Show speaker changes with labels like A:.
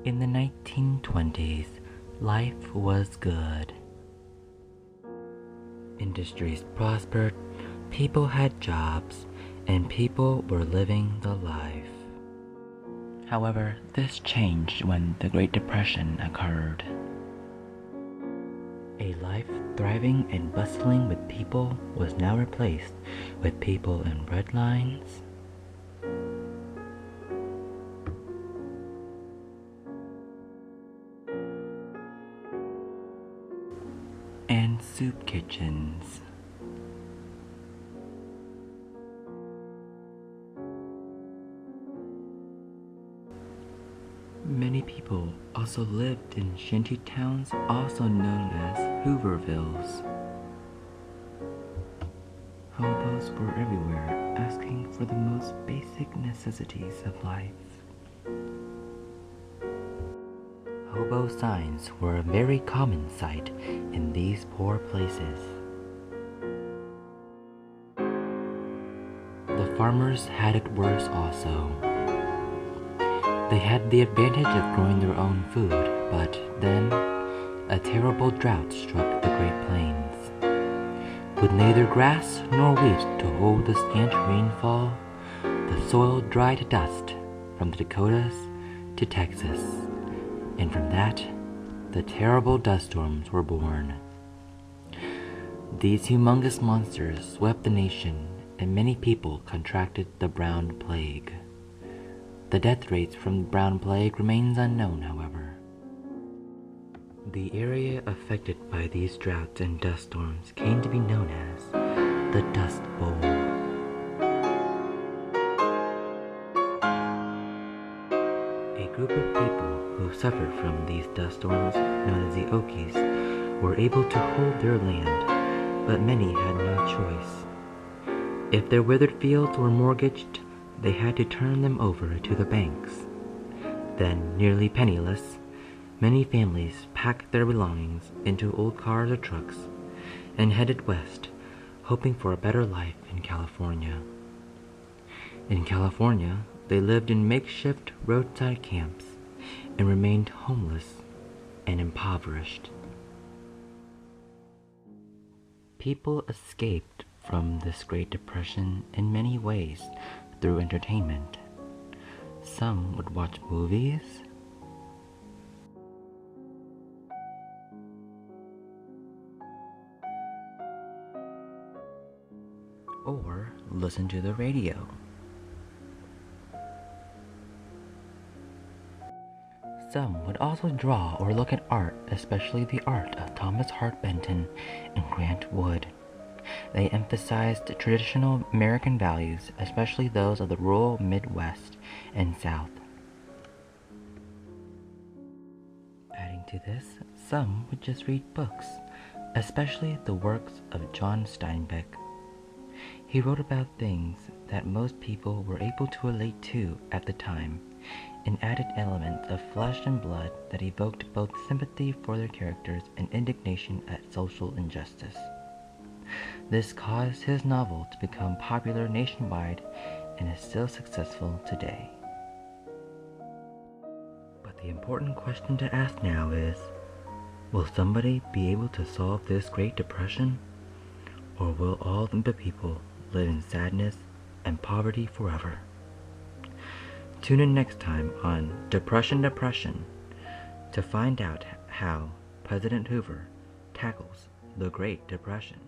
A: In the 1920s, life was good. Industries prospered, people had jobs, and people were living the life. However, this changed when the Great Depression occurred. A life thriving and bustling with people was now replaced with people in bread lines, and soup kitchens. Many people also lived in shanty towns also known as Hoovervilles. Hobos were everywhere asking for the most basic necessities of life. Hobo signs were a very common sight in these poor places. The farmers had it worse also. They had the advantage of growing their own food, but then a terrible drought struck the Great Plains. With neither grass nor wheat to hold the scant rainfall, the soil dried to dust from the Dakotas to Texas, and from that, the terrible dust storms were born. These humongous monsters swept the nation, and many people contracted the brown plague. The death rates from the brown plague remains unknown, however. The area affected by these droughts and dust storms came to be known as the Dust Bowl. A group of people who suffered from these dust storms, known as the Okies, were able to hold their land, but many had no choice. If their withered fields were mortgaged, they had to turn them over to the banks. Then, nearly penniless, many families packed their belongings into old cars or trucks and headed west, hoping for a better life in California. In California, they lived in makeshift roadside camps and remained homeless and impoverished. People escaped from this Great Depression in many ways through entertainment. Some would watch movies, or listen to the radio. Some would also draw or look at art, especially the art of Thomas Hart Benton and Grant Wood. They emphasized traditional American values, especially those of the rural Midwest and South. Adding to this, some would just read books, especially the works of John Steinbeck. He wrote about things that most people were able to relate to at the time, and added elements of flesh and blood that evoked both sympathy for their characters and indignation at social injustice. This caused his novel to become popular nationwide and is still successful today. But the important question to ask now is, will somebody be able to solve this Great Depression? Or will all the people live in sadness and poverty forever? Tune in next time on Depression to find out how President Hoover tackles the Great Depression.